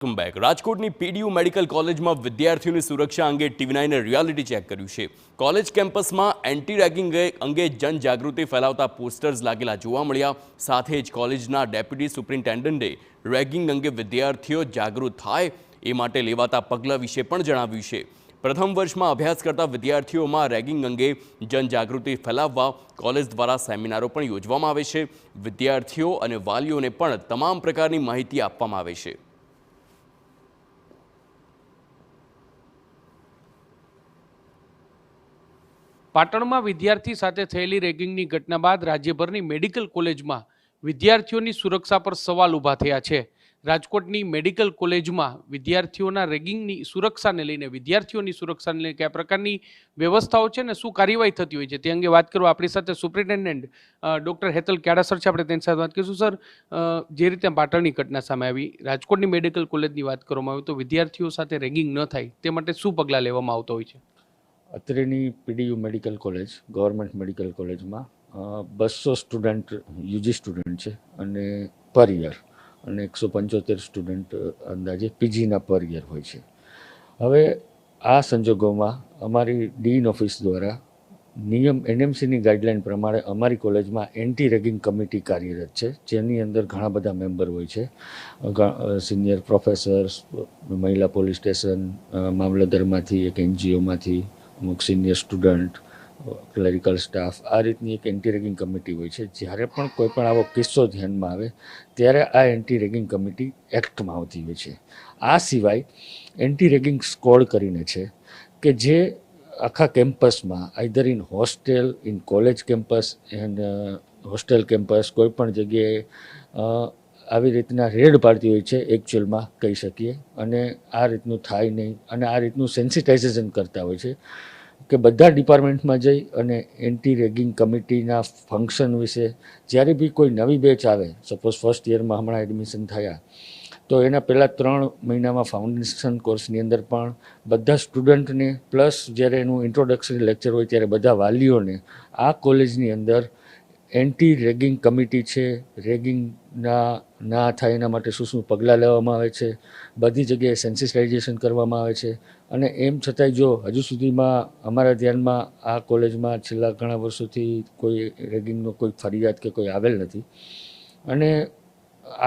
Welcome back. રાજકોટની PDU medical કોલેજમાં વિદ્યાર્થીઓની સુરક્ષા અંગે ટીવી9એ રિયાલિટી ચેક કર્યું છે. કોલેજ કેમ્પસમાં એન્ટી રેગિંગ અંગે જનજાગૃતિ ફેલાવતા પોસ્ટર્સ લાગેલા જોવા મળ્યા. સાથે જ કોલેજના ડેપ્યુટી સુપ્રિન્ટેન્ડન્ટે રેગિંગ અંગે વિદ્યાર્થીઓ જાગૃત થાય એ માટે લેવાતા પગલાં વિશે પણ જણાવ્યું છે. પ્રથમ વર્ષમાં અભ્યાસ કરતા વિદ્યાર્થીઓમાં રેગિંગ અંગે જનજાગૃતિ ફેલાવવા કોલેજ દ્વારા સેમિનારો પણ યોજવામાં આવે છે. વિદ્યાર્થીઓ અને વાલીઓને પણ તમામ પ્રકારની માહિતી આપવામાં આવે છે. પાટણમાં વિદ્યાર્થી સાથે થયેલી રેગિંગની ઘટના બાદ રાજ્યભરની મેડિકલ કોલેજમાં વિદ્યાર્થીઓની સુરક્ષા પર સવાલ ઊભા થયા છે. રાજકોટની મેડિકલ કોલેજમાં વિદ્યાર્થીઓના રેગિંગની સુરક્ષાને લઈને વિદ્યાર્થીઓની સુરક્ષાને લઈને કયા પ્રકારની વ્યવસ્થાઓ છે ને શું કાર્યવાહી થતી હોય છે તે અંગે વાત કરવા આપણી સાથે સુપ્રિન્ટેન્ડન્ટ ડૉક્ટર હેતલ ક્યાડાસર છે. આપણે તેની સાથે વાત કરીશું. સર, જે રીતે પાટણની ઘટના સામે આવી, રાજકોટની મેડિકલ કોલેજની વાત કરવામાં આવે તો વિદ્યાર્થીઓ સાથે રેગિંગ ન થાય તે માટે શું પગલાં લેવામાં આવતા હોય છે? અત્રેની PDU medical college government medical કોલેજમાં 200 સ્ટુડન્ટ યુજી સ્ટુડન્ટ છે અને પર યર અને 175 સ્ટુડન્ટ અંદાજે પીજીના પર યર હોય છે. હવે આ સંજોગોમાં અમારી ડીન ઓફિસ દ્વારા નિયમ એનએમસીની ગાઈડલાઇન પ્રમાણે અમારી કોલેજમાં એન્ટી રેગિંગ કમિટી કાર્યરત છે, જેની અંદર ઘણા બધા મેમ્બર હોય છે. સિનિયર પ્રોફેસર્સ, મહિલા પોલીસ સ્ટેશન, મામલતદારમાંથી, એક એનજીઓમાંથી, અમુક સિનિયર સ્ટુડન્ટ, ક્લેરિકલ સ્ટાફ, આ રીતની એક એન્ટી રેગિંગ કમિટી હોય છે. જ્યારે પણ કોઈ પણ આવો કિસ્સો ધ્યાનમાં આવે ત્યારે આ એન્ટી રેગિંગ કમિટી એક્ટમાં આવતી હોય છે. આ સિવાય એન્ટી રેગિંગ સ્કોડ કરીને છે કે જે આખા કેમ્પસમાં either in hostel, in college campus and hostel campus કોઈ પણ જગ્યાએ આવી રીતના રેડ પાડતી હોય છે, એકચ્યુઅલમાં કહી શકીએ. અને આ રીતનું થાય નહીં અને આ રીતનું સેન્સિટાઇઝેશન કરતા હોય છે કે બધા ડિપાર્ટમેન્ટમાં જઈ અને એન્ટી રેગિંગ કમિટીના ફંક્શન વિશે જ્યારે બી કોઈ નવી બેચ આવે, સપોઝ ફર્સ્ટ યરમાં હમણાં એડમિશન થયા તો એના પહેલાં 3 મહિનામાં ફાઉન્ડેશન કોર્સની અંદર પણ બધા સ્ટુડન્ટને પ્લસ જ્યારે એનું ઇન્ટ્રોડક્શનરી લેક્ચર હોય ત્યારે બધા વાલીઓને આ કોલેજની અંદર એન્ટી રેગિંગ કમિટી છે, રેગિંગ ના થાય એના માટે શું પગલાં લેવામાં આવે છે, બધી જગ્યાએ સેન્સિટાઇઝેશન કરવામાં આવે છે. અને એમ છતાંય જો હજુ સુધીમાં અમારા ધ્યાનમાં આ કોલેજમાં છેલ્લા ઘણા વર્ષોથી કોઈ રેગિંગનો કોઈ ફરિયાદ કે કોઈ આવેલ નથી. અને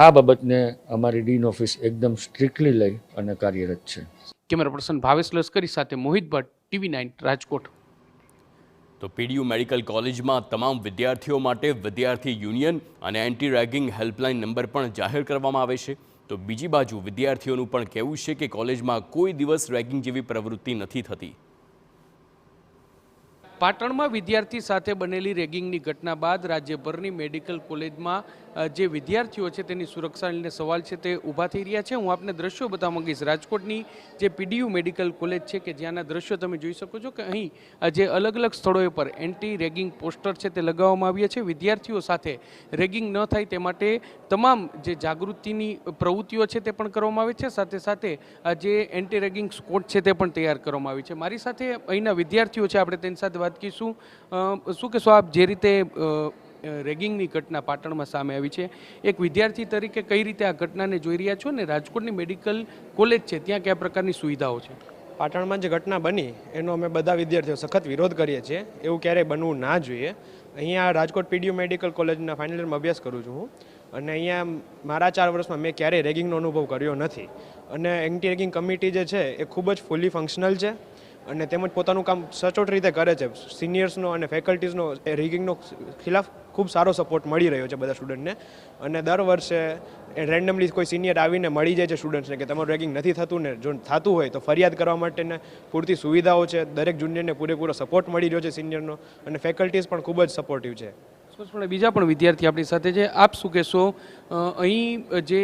આ બાબતને અમારી ડીન ઓફિસ એકદમ સ્ટ્રિક્ટલી લઈ અને કાર્યરત છે. કેમેરા પર્સન ભાવેશ લશ્કરી સાથે મોહિત ભટ્ટ, ટીવી9 રાજકોટ. તો પીડીયુ મેડિકલ કોલેજમાં તમામ વિદ્યાર્થીઓ માટે વિદ્યાર્થી યુનિયન અને એન્ટી રેગિંગ હેલ્પલાઇન નંબર પણ જાહેર કરવામાં આવે છે. તો બીજી બાજુ વિદ્યાર્થીઓનું પણ કહેવું છે કે કોલેજમાં કોઈ દિવસ રેગિંગ જેવી પ્રવૃત્તિ નથી થતી. પાટણમાં વિદ્યાર્થી સાથે બનેલી રેગિંગની ઘટના બાદ રાજ્યભરની મેડિકલ કોલેજમાં જે વિદ્યાર્થીઓ છે તેની સુરક્ષાને લઈને સવાલ છે તે ઊભા થઈ રહ્યા છે. હું આપને દ્રશ્યો બતાવવા માંગીશ. રાજકોટની જે પીડીયુ મેડિકલ કોલેજ છે કે જ્યાંના દ્રશ્યો તમે જોઈ શકો છો કે અહીં જે અલગ અલગ સ્થળોએ પર એન્ટી રેગિંગ પોસ્ટર છે તે લગાવવામાં આવ્યા છે. વિદ્યાર્થીઓ સાથે રેગિંગ ન થાય તે માટે તમામ જે જાગૃતિની પ્રવૃત્તિઓ છે તે પણ કરવામાં આવે છે. સાથે સાથે જે એન્ટી રેગિંગ સ્કોડ છે તે પણ તૈયાર કરવામાં આવી છે. મારી સાથે અહીંના વિદ્યાર્થીઓ છે, આપણે તેની સાથે વાત કરીશું. શું કહેશો આપ, જે રીતે રેગિંગની ઘટના પાટણમાં સામે આવી છે, એક વિદ્યાર્થી તરીકે કઈ રીતે આ ઘટનાને જોઈ રહ્યા છો ને રાજકોટની મેડિકલ કોલેજ છે ત્યાં કયા પ્રકારની સુવિધાઓ છે? પાટણમાં જે ઘટના બની એનો અમે બધા વિદ્યાર્થીઓ સખત વિરોધ કરીએ છીએ. એવું ક્યારેય બનવું ના જોઈએ. અહીંયા રાજકોટ પીડીયુ મેડિકલ કોલેજના ફાઇનલ યરમાં અભ્યાસ કરું છું હું, અને અહીંયા મારા 4 વર્ષમાં મેં ક્યારેય રેગિંગનો અનુભવ કર્યો નથી. અને એન્ટી રેગિંગ કમિટી જે છે એ ખૂબ જ ફૂલી ફંક્શનલ છે અને તેમજ પોતાનું કામ સચોટ રીતે કરે છે. સિનિયર્સનો અને ફેકલ્ટીઝનો રેગિંગનો ખિલાફ ખૂબ સારો સપોર્ટ મળી રહ્યો છે બધા સ્ટુડન્ટને. અને દર વર્ષે રેન્ડમલી કોઈ સિનિયર આવીને મળી જાય છે સ્ટુડન્ટ્સને કે તમારું રેગિંગ નથી થતું ને જો થતું હોય તો ફરિયાદ કરવા માટેને પૂરતી સુવિધાઓ છે. દરેક જુનિયરને પૂરેપૂરો સપોર્ટ મળી રહ્યો છે સિનિયરનો, અને ફેકલ્ટીઝ પણ ખૂબ જ સપોર્ટિવ છે. બીજા પણ વિદ્યાર્થી આપણી સાથે છે. આપ શું કહેશો, અહીં જે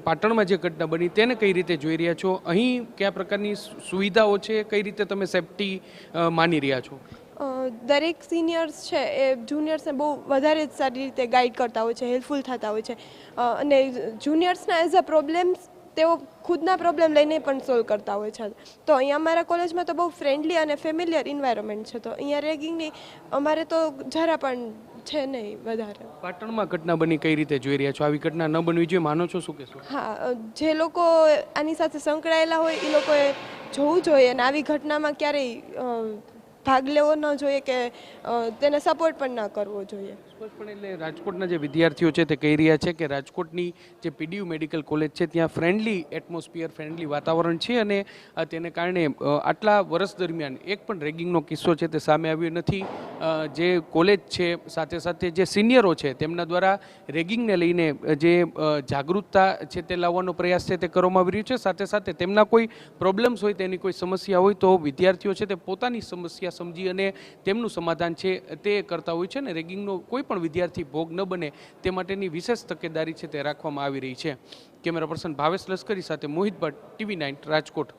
પાટણમાં જે ઘટના બની તેને કઈ રીતે જોઈ રહ્યા છો? અહીં કયા પ્રકારની સુવિધાઓ છે, કઈ રીતે તમે સેફટી માની રહ્યા છો? દરેક સિનિયર્સ છે એ જુનિયર્સને બહુ વધારે જ સારી રીતે ગાઈડ કરતા હોય છે, હેલ્પફુલ થતા હોય છે. અને જુનિયર્સના એઝ અ પ્રોબ્લેમ્સ તેઓ ખુદના પ્રોબ્લેમ લઈને પણ સોલ્વ કરતા હોય છે. તો અહીંયા અમારા કોલેજમાં તો બહુ ફ્રેન્ડલી અને ફેમિલિયર એન્વાયરમેન્ટ છે. તો અહીંયા રેગિંગની અમારે તો જરા પણ છે નહીં વધારે. પાટણમાં ઘટના બની કઈ રીતે જોઈ રહ્યા છો? આવી ઘટના ન બનવી જોઈએ માનો છો, શું કહેશો? હા, જે લોકો આની સાથે સંકળાયેલા હોય એ લોકોએ જોવું જોઈએ અને આવી ઘટનામાં ક્યારેય ભાગ લેવો ન જોઈએ કે તેને સપોર્ટ પણ ન કરવો જોઈએ. સ્પષ્ટપણે એટલે રાજકોટના જે વિદ્યાર્થીઓ છે તે કહી રહ્યા છે કે રાજકોટની જે પીડીયુ મેડિકલ કોલેજ છે ત્યાં ફ્રેન્ડલી એટમોસ્ફિયર, ફ્રેન્ડલી વાતાવરણ છે અને તેને કારણે આટલા વર્ષ દરમિયાન એક પણ રેગિંગનો કિસ્સો છે તે સામે આવ્યો નથી. જે કોલેજ છે સાથે સાથે જે સિનિયરો છે તેમના દ્વારા રેગિંગને લઈને જે જાગૃતતા છે તે લાવવાનો પ્રયાસ છે તે કરવામાં આવી રહ્યો છે. સાથે સાથે તેમના કોઈ પ્રોબ્લેમ્સ હોય, તેની કોઈ સમસ્યા હોય તો વિદ્યાર્થીઓ છે તે પોતાની સમસ્યા સમજી અને તેમનું સમાધાન છે તે કરતા હોય છે. ને રેગિંગનો કોઈ પણ વિદ્યાર્થી ભોગ ન બને તે માટેની વિશેષ તકેદારી છે તે રાખવામાં આવી રહી છે. કેમેરા પર્સન ભાવેશ લશ્કરી સાથે મોહિત ભટ્ટ, TV9 રાજકોટ.